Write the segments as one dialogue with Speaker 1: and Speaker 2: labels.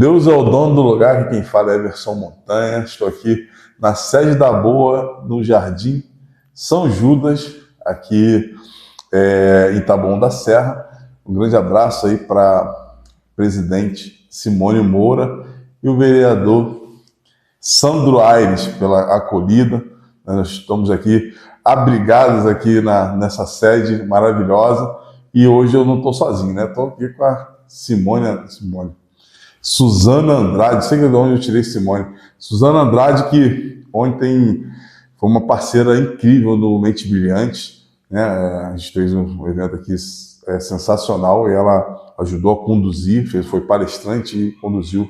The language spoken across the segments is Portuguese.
Speaker 1: Deus é o dono do lugar, que quem fala é Emerson Montanha. Estou aqui na sede da Boa, no Jardim São Judas, aqui em Taboão da Serra. Um grande abraço aí para a presidente Simone Moura e o vereador Sandro Aires pela acolhida. Nós estamos aqui abrigados aqui nessa sede maravilhosa e hoje eu não estou sozinho, né? Estou aqui com a Suzana Andrade, não sei de onde eu tirei Simone. Suzana Andrade, que ontem foi uma parceira incrível no Mente Brilhante, né? A gente fez um evento aqui sensacional e ela ajudou a conduzir, foi palestrante e conduziu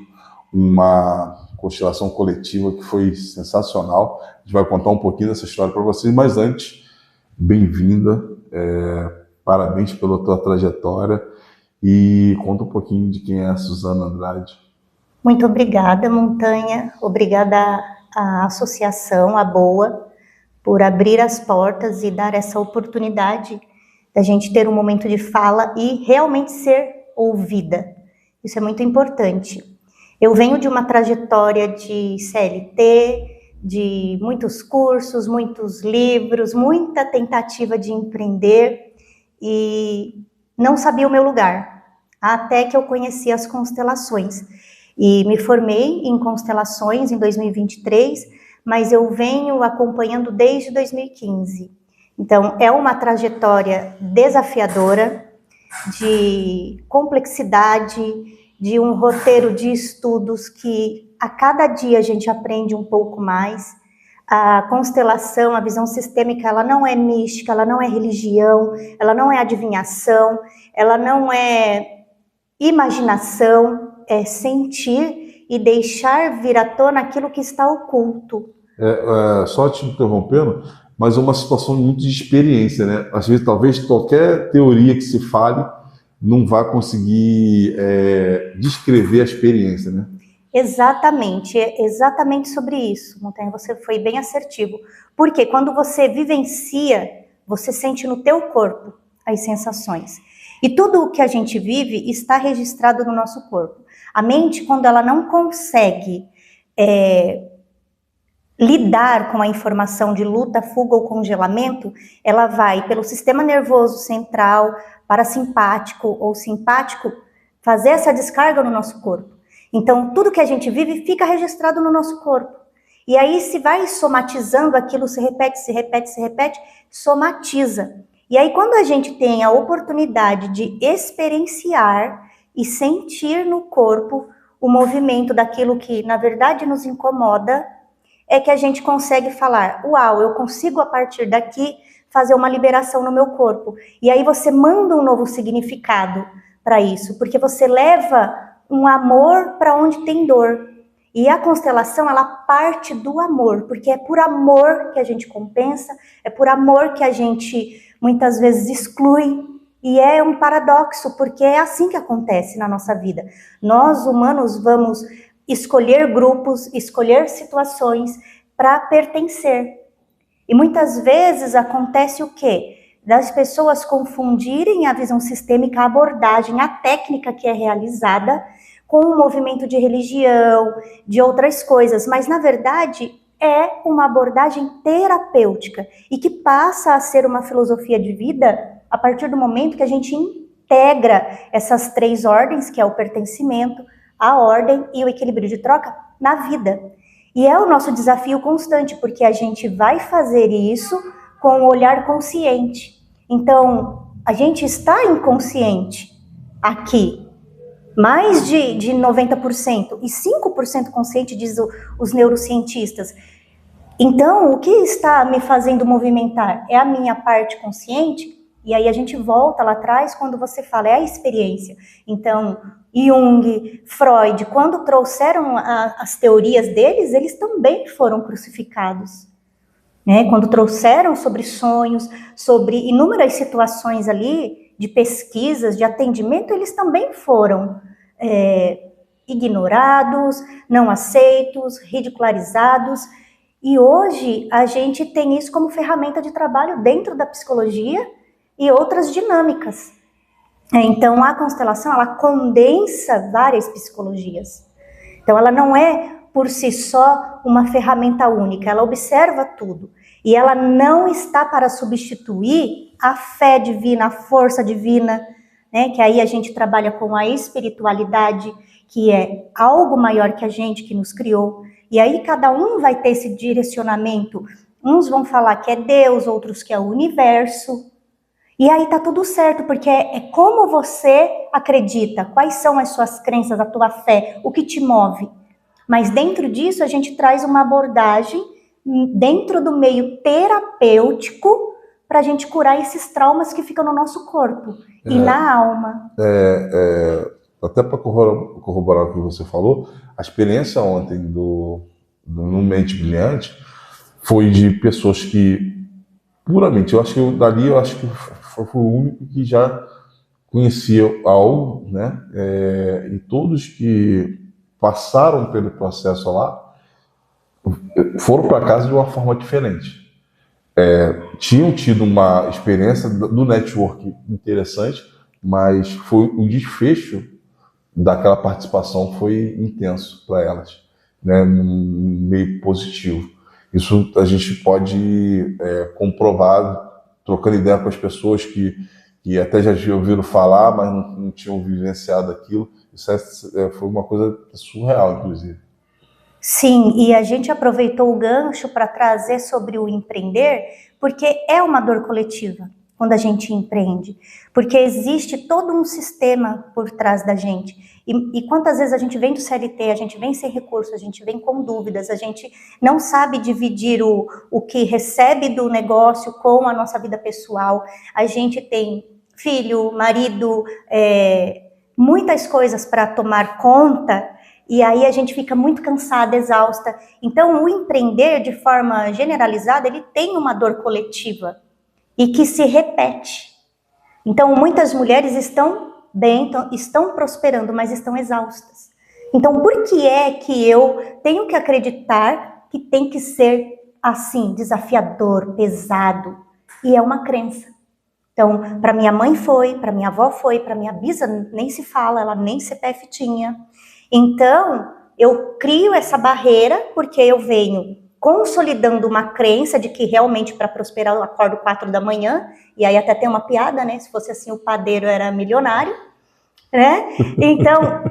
Speaker 1: uma constelação coletiva que foi sensacional. A gente vai contar um pouquinho dessa história para vocês, mas antes, bem-vinda, parabéns pela tua trajetória e conta um pouquinho de quem é a Suzana Andrade.
Speaker 2: Muito obrigada, Montanha, obrigada à associação, a Boa, por abrir as portas e dar essa oportunidade da gente ter um momento de fala e realmente ser ouvida. Isso é muito importante. Eu venho de uma trajetória de CLT, de muitos cursos, muitos livros, muita tentativa de empreender e não sabia o meu lugar, até que eu conheci as constelações. E me formei em constelações em 2023, mas eu venho acompanhando desde 2015. Então, é uma trajetória desafiadora, de complexidade, de um roteiro de estudos que a cada dia a gente aprende um pouco mais. A constelação, a visão sistêmica, ela não é mística, ela não é religião, ela não é adivinhação, ela não é imaginação, é sentir e deixar vir à tona aquilo que está oculto.
Speaker 1: Só te interrompendo, mas é uma situação muito de experiência, né? Às vezes, talvez qualquer teoria que se fale não vai conseguir descrever a experiência, né?
Speaker 2: Exatamente, é exatamente sobre isso, Montanha, você foi bem assertivo. Porque quando você vivencia, você sente no teu corpo as sensações. E tudo o que a gente vive está registrado no nosso corpo. A mente, quando ela não consegue lidar com a informação de luta, fuga ou congelamento, ela vai pelo sistema nervoso central, parasimpático ou simpático, fazer essa descarga no nosso corpo. Então, tudo que a gente vive fica registrado no nosso corpo. E aí, se vai somatizando, aquilo se repete, somatiza. E aí, quando a gente tem a oportunidade de experienciar e sentir no corpo o movimento daquilo que, na verdade, nos incomoda, é que a gente consegue falar, uau, eu consigo, a partir daqui, fazer uma liberação no meu corpo. E aí você manda um novo significado para isso, porque você leva um amor para onde tem dor. E a constelação, ela parte do amor, porque é por amor que a gente compensa, é por amor que a gente muitas vezes exclui, e é um paradoxo, porque é assim que acontece na nossa vida. Nós, humanos, vamos escolher grupos, escolher situações para pertencer. E muitas vezes acontece o quê? Das pessoas confundirem a visão sistêmica, a abordagem, a técnica que é realizada com um movimento de religião, de outras coisas, mas na verdade é uma abordagem terapêutica e que passa a ser uma filosofia de vida a partir do momento que a gente integra essas três ordens, que é o pertencimento, a ordem e o equilíbrio de troca na vida. E é o nosso desafio constante, porque a gente vai fazer isso com o olhar consciente. Então, a gente está inconsciente aqui, mais de 90%, e 5% consciente, diz os neurocientistas. Então, o que está me fazendo movimentar? É a minha parte consciente? E aí a gente volta lá atrás quando você fala, é a experiência. Então, Jung, Freud, quando trouxeram as teorias deles, eles também foram crucificados. Né? Quando trouxeram sobre sonhos, sobre inúmeras situações ali, de pesquisas, de atendimento, eles também foram ignorados, não aceitos, ridicularizados. E hoje a gente tem isso como ferramenta de trabalho dentro da psicologia e outras dinâmicas. Então, a constelação, ela condensa várias psicologias. Então ela não é por si só uma ferramenta única, ela observa tudo. E ela não está para substituir a fé divina, a força divina, né? Que aí a gente trabalha com a espiritualidade, que é algo maior que a gente, que nos criou. E aí cada um vai ter esse direcionamento. Uns vão falar que é Deus, outros que é o universo. E aí tá tudo certo, porque é como você acredita, quais são as suas crenças, a tua fé, o que te move. Mas dentro disso a gente traz uma abordagem dentro do meio terapêutico para a gente curar esses traumas que ficam no nosso corpo e na alma.
Speaker 1: Até para corroborar o que você falou, a experiência ontem no Mente Brilhante foi de pessoas que, puramente, eu acho que foi o único que já conhecia algo, né? E todos que passaram pelo processo lá foram para casa de uma forma diferente. Tinham tido uma experiência do network interessante, mas foi o desfecho daquela participação foi intenso para elas, né? Meio positivo. Isso a gente pode comprovar trocando ideia com as pessoas que até já ouviram falar, mas não tinham vivenciado aquilo. Isso foi uma coisa surreal, inclusive.
Speaker 2: Sim, e a gente aproveitou o gancho para trazer sobre o empreender, porque é uma dor coletiva quando a gente empreende, porque existe todo um sistema por trás da gente. E quantas vezes a gente vem do CLT, a gente vem sem recursos, a gente vem com dúvidas, a gente não sabe dividir o que recebe do negócio com a nossa vida pessoal, a gente tem filho, marido, muitas coisas para tomar conta. E aí a gente fica muito cansada, exausta. Então, o empreender, de forma generalizada, ele tem uma dor coletiva e que se repete. Então, muitas mulheres estão bem, estão prosperando, mas estão exaustas. Então, por que é que eu tenho que acreditar que tem que ser assim, desafiador, pesado? E é uma crença. Então, para minha mãe foi, para minha avó foi, para minha bisa nem se fala, ela nem CPF tinha. Então, eu crio essa barreira porque eu venho consolidando uma crença de que realmente para prosperar eu acordo 4 da manhã, e aí até tem uma piada, né? Se fosse assim, o padeiro era milionário, né? Então,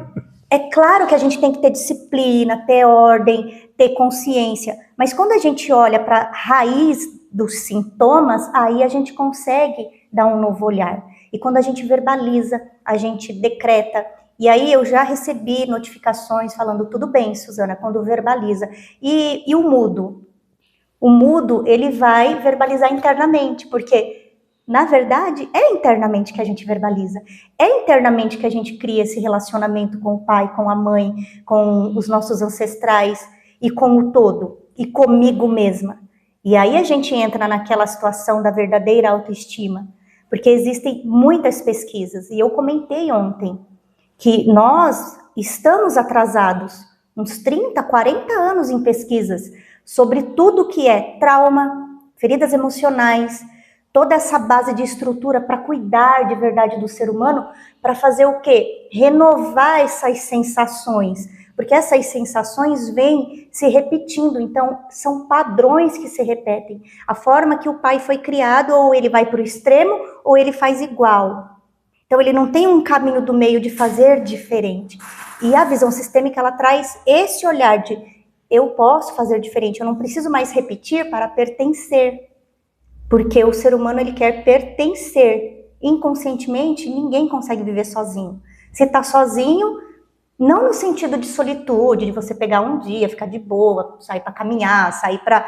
Speaker 2: é claro que a gente tem que ter disciplina, ter ordem, ter consciência, mas quando a gente olha para a raiz dos sintomas, aí a gente consegue dar um novo olhar. E quando a gente verbaliza, a gente decreta. E aí eu já recebi notificações falando, tudo bem, Suzana, quando verbaliza. E o mudo? O mudo, ele vai verbalizar internamente, porque, na verdade, é internamente que a gente verbaliza. É internamente que a gente cria esse relacionamento com o pai, com a mãe, com os nossos ancestrais e com o todo, e comigo mesma. E aí a gente entra naquela situação da verdadeira autoestima, porque existem muitas pesquisas, e eu comentei ontem, que nós estamos atrasados uns 30, 40 anos em pesquisas sobre tudo que é trauma, feridas emocionais, toda essa base de estrutura para cuidar de verdade do ser humano, para fazer o quê? Renovar essas sensações, porque essas sensações vêm se repetindo, então são padrões que se repetem. A forma que o pai foi criado, ou ele vai para o extremo, ou ele faz igual. Então, ele não tem um caminho do meio de fazer diferente. E a visão sistêmica, ela traz esse olhar de eu posso fazer diferente, eu não preciso mais repetir para pertencer. Porque o ser humano, ele quer pertencer. Inconscientemente, ninguém consegue viver sozinho. Se está sozinho, não no sentido de solitude, de você pegar um dia, ficar de boa, sair para caminhar, sair para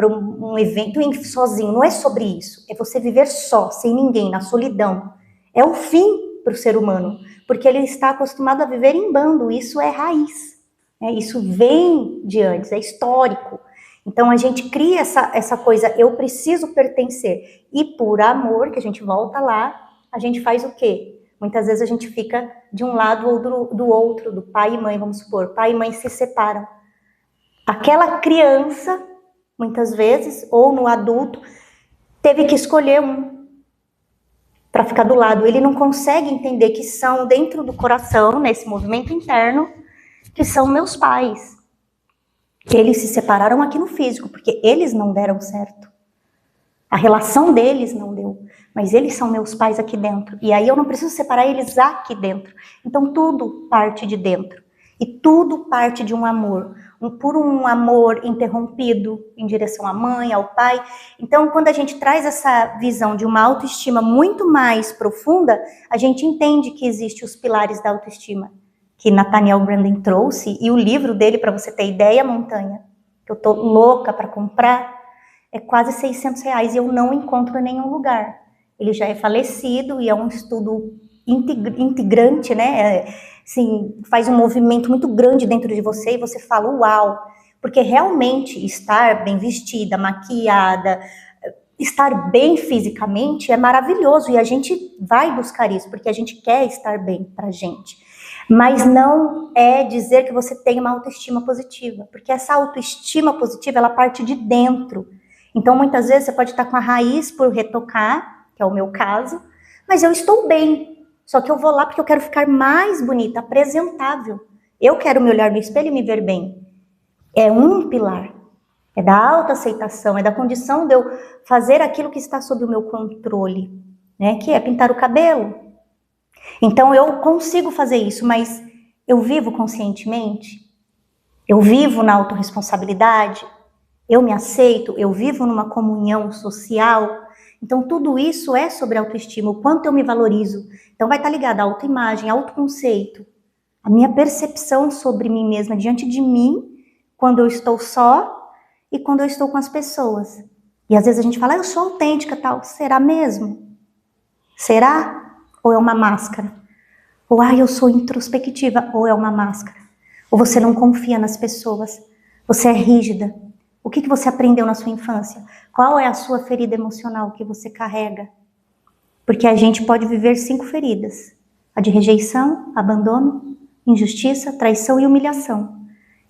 Speaker 2: um evento sozinho. Não é sobre isso. É você viver só, sem ninguém, na solidão. É o fim para o ser humano, porque ele está acostumado a viver em bando, isso é raiz, né? Isso vem de antes, é histórico. Então a gente cria essa coisa, eu preciso pertencer, e por amor, que a gente volta lá, a gente faz o quê? Muitas vezes a gente fica de um lado ou do outro, do pai e mãe, vamos supor, pai e mãe se separam. Aquela criança, muitas vezes, ou no adulto, teve que escolher um para ficar do lado. Ele não consegue entender que são dentro do coração, nesse movimento interno, que são meus pais. Eles se separaram aqui no físico, porque eles não deram certo. A relação deles não deu, mas eles são meus pais aqui dentro. E aí eu não preciso separar eles aqui dentro. Então tudo parte de dentro. E tudo parte de um amor. Por um amor interrompido em direção à mãe, ao pai. Então quando a gente traz essa visão de uma autoestima muito mais profunda, a gente entende que existem os pilares da autoestima, que Nathaniel Branden trouxe, e o livro dele, para você ter ideia, Montanha, que eu tô louca para comprar, é quase R$600 e eu não encontro em nenhum lugar. Ele já é falecido e é um estudo integrante, né? Assim, faz um movimento muito grande dentro de você e você fala, uau! Porque realmente estar bem vestida, maquiada, estar bem fisicamente é maravilhoso e a gente vai buscar isso, porque a gente quer estar bem pra gente. Mas não é dizer que você tem uma autoestima positiva, porque essa autoestima positiva, ela parte de dentro. Então, muitas vezes, você pode estar com a raiz por retocar, que é o meu caso, mas eu estou bem. Só que eu vou lá porque eu quero ficar mais bonita, apresentável. Eu quero me olhar no espelho e me ver bem. É um pilar. É da autoaceitação, é da condição de eu fazer aquilo que está sob o meu controle, né? Que é pintar o cabelo. Então eu consigo fazer isso, mas eu vivo conscientemente? Eu vivo na autorresponsabilidade? Eu me aceito? Eu vivo numa comunhão social? Então tudo isso é sobre autoestima, o quanto eu me valorizo. Então vai estar ligado à autoimagem, autoconceito, a minha percepção sobre mim mesma diante de mim, quando eu estou só e quando eu estou com as pessoas. E às vezes a gente fala, eu sou autêntica, tal. Será mesmo? Será? Ou é uma máscara? Ou, eu sou introspectiva, ou é uma máscara? Ou você não confia nas pessoas? Você é rígida? O que você aprendeu na sua infância? Qual é a sua ferida emocional que você carrega? Porque a gente pode viver 5 feridas. A de rejeição, abandono, injustiça, traição e humilhação.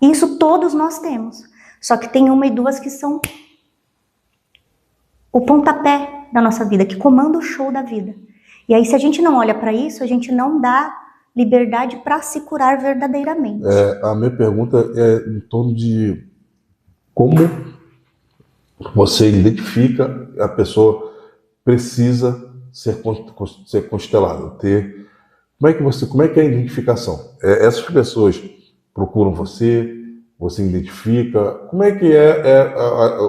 Speaker 2: E isso todos nós temos. Só que tem 1 e 2 que são o pontapé da nossa vida, que comanda o show da vida. E aí, se a gente não olha para isso, a gente não dá liberdade para se curar verdadeiramente.
Speaker 1: A minha pergunta é em torno de como você identifica a pessoa precisa ser constelada, como é que é a identificação? Essas pessoas procuram você identifica, como é que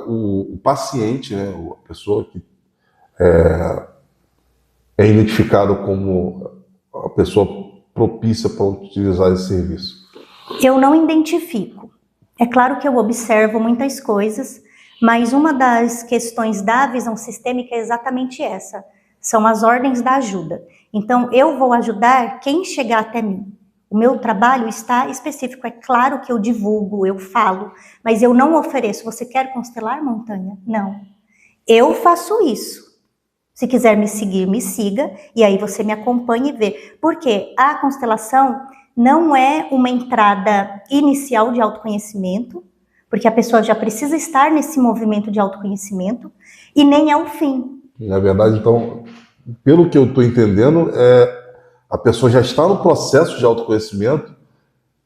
Speaker 1: o paciente, né, a pessoa que é identificado como a pessoa propícia para utilizar esse serviço?
Speaker 2: Eu não identifico. É claro que eu observo muitas coisas, mas uma das questões da visão sistêmica é exatamente essa. São as ordens da ajuda. Então, eu vou ajudar quem chegar até mim. O meu trabalho está específico. É claro que eu divulgo, eu falo, mas eu não ofereço. Você quer constelar, Montanha? Não. Eu faço isso. Se quiser me seguir, me siga, e aí você me acompanha e vê. Porque a constelação não é uma entrada inicial de autoconhecimento, porque a pessoa já precisa estar nesse movimento de autoconhecimento, e nem é o fim.
Speaker 1: Na verdade, então, pelo que eu estou entendendo, a pessoa já está no processo de autoconhecimento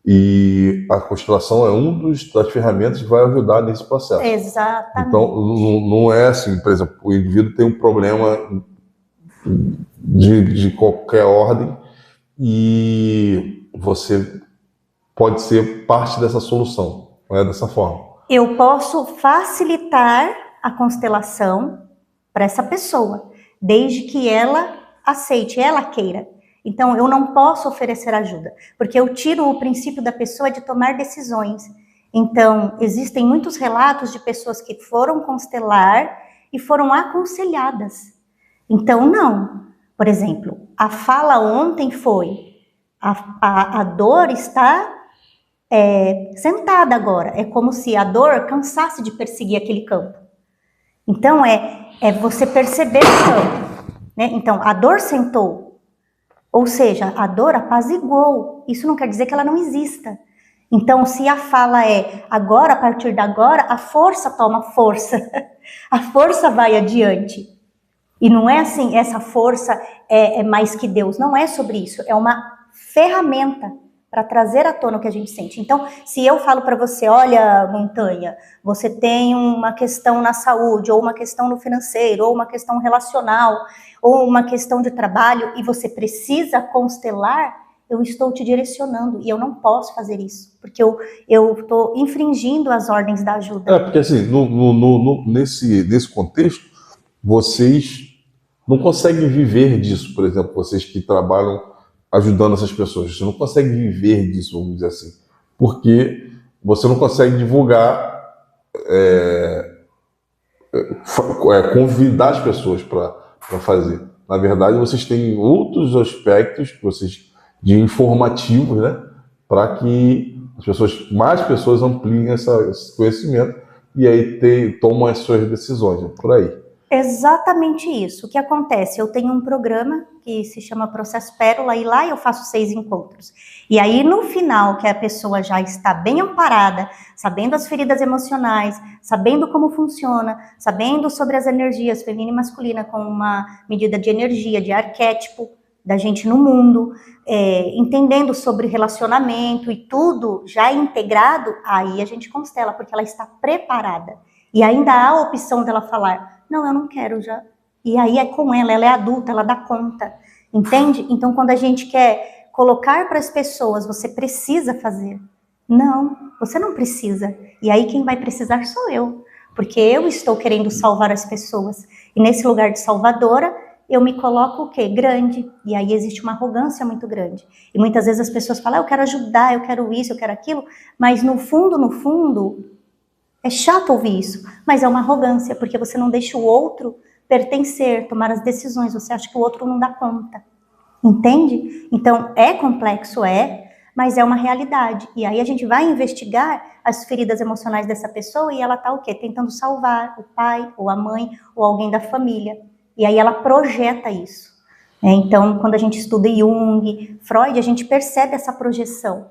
Speaker 1: e a constelação é das ferramentas que vai ajudar nesse processo.
Speaker 2: Exatamente.
Speaker 1: Então, não é assim, por exemplo, o indivíduo tem um problema de qualquer ordem e você pode ser parte dessa solução, não é dessa forma.
Speaker 2: Eu posso facilitar a constelação para essa pessoa, desde que ela aceite, ela queira. Então, eu não posso oferecer ajuda, porque eu tiro o princípio da pessoa de tomar decisões. Então, existem muitos relatos de pessoas que foram constelar e foram aconselhadas. Então, não. Por exemplo, a fala ontem foi, a dor está sentada agora. É como se a dor cansasse de perseguir aquele campo. Então, é você perceber o campo, né? Então, a dor sentou. Ou seja, a dor apaziguou. Isso não quer dizer que ela não exista. Então, se a fala agora, a partir de agora, a força toma força. A força vai adiante. E não é assim, essa força é mais que Deus. Não é sobre isso. É uma ferramenta para trazer à tona o que a gente sente. Então, se eu falo para você, olha, Montanha, você tem uma questão na saúde, ou uma questão no financeiro, ou uma questão relacional, ou uma questão de trabalho, e você precisa constelar, eu estou te direcionando, e eu não posso fazer isso, porque eu estou infringindo as ordens da ajuda.
Speaker 1: Porque assim, nesse contexto, vocês não conseguem viver disso, por exemplo, vocês que trabalham ajudando essas pessoas, você não consegue viver disso, vamos dizer assim, porque você não consegue divulgar, convidar as pessoas para fazer. Na verdade, vocês têm outros aspectos de informativos, né, para que mais pessoas ampliem esse conhecimento e aí tomam as suas decisões, né, por aí.
Speaker 2: Exatamente isso. O que acontece? Eu tenho um programa que se chama Processo Pérola e lá eu faço 6 encontros. E aí no final, que a pessoa já está bem amparada, sabendo as feridas emocionais, sabendo como funciona, sabendo sobre as energias feminina e masculina com uma medida de energia, de arquétipo da gente no mundo, entendendo sobre relacionamento e tudo já integrado, aí a gente constela, porque ela está preparada. E ainda há a opção dela falar, não, eu não quero já. E aí é com ela é adulta, ela dá conta, entende? Então, quando a gente quer colocar para as pessoas, você precisa fazer. Não, você não precisa. E aí quem vai precisar sou eu, porque eu estou querendo salvar as pessoas. E nesse lugar de salvadora, eu me coloco o quê? Grande. E aí existe uma arrogância muito grande. E muitas vezes as pessoas falam, eu quero ajudar, eu quero isso, eu quero aquilo, mas no fundo, é chato ouvir isso, mas é uma arrogância, porque você não deixa o outro pertencer, tomar as decisões, você acha que o outro não dá conta, entende? Então, é complexo, mas é uma realidade. E aí a gente vai investigar as feridas emocionais dessa pessoa e ela tá o quê? Tentando salvar o pai, ou a mãe, ou alguém da família. E aí ela projeta isso. Então, quando a gente estuda Jung, Freud, a gente percebe essa projeção.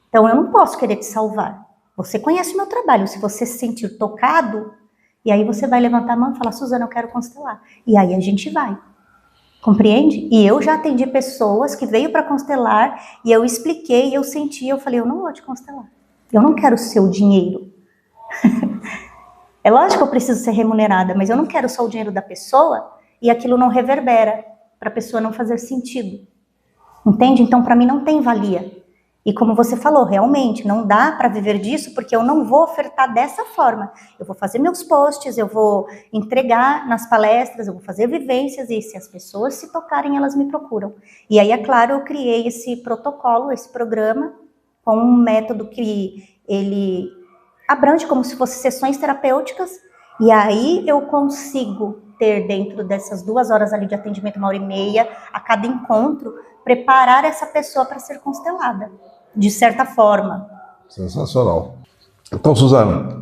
Speaker 2: Então, eu não posso querer te salvar. Você conhece o meu trabalho, se você se sentir tocado, e aí você vai levantar a mão e falar, Suzana, eu quero constelar. E aí a gente vai, compreende? E eu já atendi pessoas que veio para constelar, e eu expliquei, eu senti, eu falei, eu não vou te constelar. Eu não quero o seu dinheiro. É lógico que eu preciso ser remunerada, mas eu não quero só o dinheiro da pessoa, e aquilo não reverbera, para a pessoa não fazer sentido. Entende? Então, para mim não tem valia. E como você falou, realmente, não dá para viver disso, porque eu não vou ofertar dessa forma. Eu vou fazer meus posts, eu vou entregar nas palestras, eu vou fazer vivências, e se as pessoas se tocarem, elas me procuram. E aí, é claro, eu criei esse protocolo, esse programa, com um método que ele abrange como se fossem sessões terapêuticas, e aí eu consigo ter dentro dessas 2 horas ali de atendimento, 1h30, a cada encontro, preparar essa pessoa para ser constelada, de certa forma.
Speaker 1: Sensacional. Então, Suzana,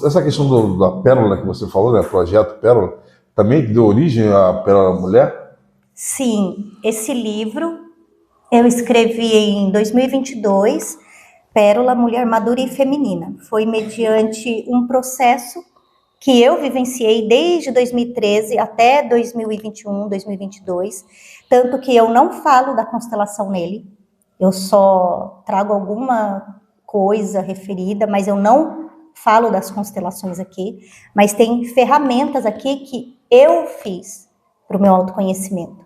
Speaker 1: essa questão da pérola que você falou, né, projeto Pérola, também deu origem à Pérola Mulher?
Speaker 2: Sim, esse livro eu escrevi em 2022, Pérola Mulher Madura e Feminina. Foi mediante um processo que eu vivenciei desde 2013 até 2021, 2022, tanto que eu não falo da constelação nele, eu só trago alguma coisa referida, mas eu não falo das constelações aqui, mas tem ferramentas aqui que eu fiz para o meu autoconhecimento.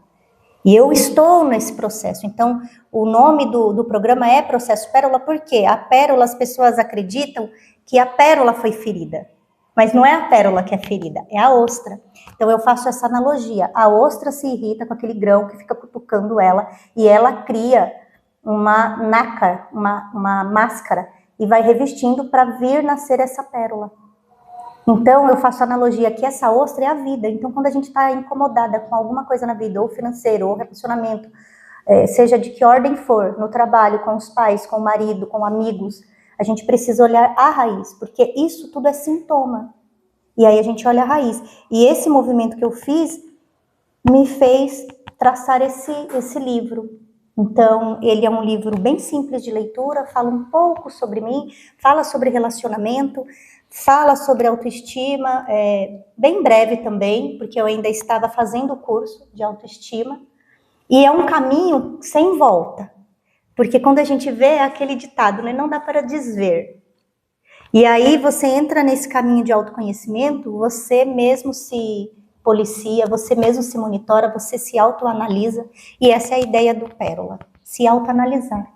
Speaker 2: E eu estou nesse processo. Então, o nome do programa é Processo Pérola, porque a pérola, as pessoas acreditam que a pérola foi ferida. Mas não é a pérola que é ferida, é a ostra. Então eu faço essa analogia. A ostra se irrita com aquele grão que fica cutucando ela e ela cria uma nácar, uma máscara e vai revestindo para vir nascer essa pérola. Então eu faço a analogia que essa ostra é a vida. Então quando a gente está incomodada com alguma coisa na vida, ou financeiro, ou relacionamento, seja de que ordem for, no trabalho, com os pais, com o marido, com amigos, a gente precisa olhar a raiz, porque isso tudo é sintoma. E aí a gente olha a raiz. E esse movimento que eu fiz me fez traçar esse livro. Então, ele é um livro bem simples de leitura, fala um pouco sobre mim, fala sobre relacionamento, fala sobre autoestima, bem breve também, porque eu ainda estava fazendo o curso de autoestima. E é um caminho sem volta. Porque quando a gente vê, é aquele ditado, né? Não dá para desver. E aí você entra nesse caminho de autoconhecimento, você mesmo se policia, você mesmo se monitora, você se autoanalisa. E essa é a ideia do Pérola, se autoanalisar.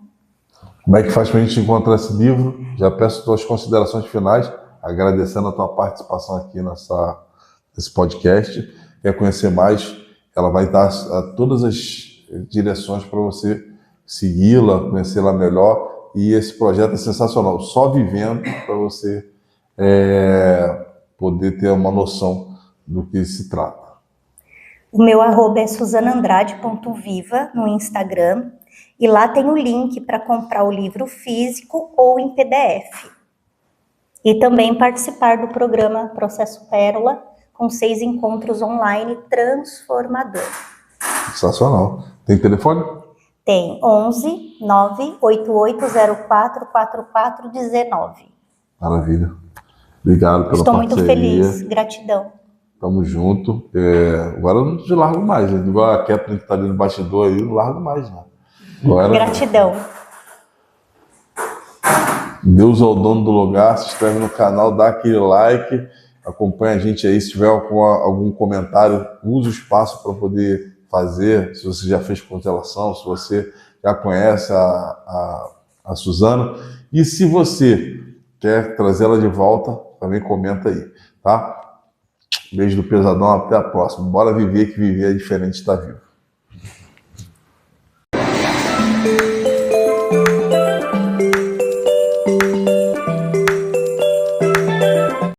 Speaker 1: Como é que faz para a gente encontrar esse livro? Já peço tuas considerações finais, agradecendo a tua participação aqui nesse podcast. Quer conhecer mais? Ela vai dar todas as direções para você segui-la, conhecê-la melhor. E esse projeto é sensacional, só vivendo para você poder ter uma noção do que se trata.
Speaker 2: O meu @ é suzanaandrade.viva no Instagram, e lá tem o link para comprar o livro físico ou em PDF. E também participar do programa Processo Pérola, com 6 encontros online transformador.
Speaker 1: Sensacional. Tem telefone?
Speaker 2: Tem 11 98804 4419.
Speaker 1: Maravilha. Obrigado pela
Speaker 2: Estou
Speaker 1: parceria.
Speaker 2: muito feliz. Gratidão.
Speaker 1: Tamo junto. Agora eu não te largo mais. Igual a Kathleen que está ali no bastidor aí, eu não largo mais, não. Agora,
Speaker 2: gratidão.
Speaker 1: Deus é o dono do lugar. Se inscreve no canal, dá aquele like, acompanha a gente aí. Se tiver algum comentário, use o espaço para poder fazer. Se você já fez constelação, se você já conhece a Suzana. E se você quer trazê-la de volta, também comenta aí, tá? Beijo do Pesadão, até a próxima. Bora viver, que viver é diferente de estar vivo.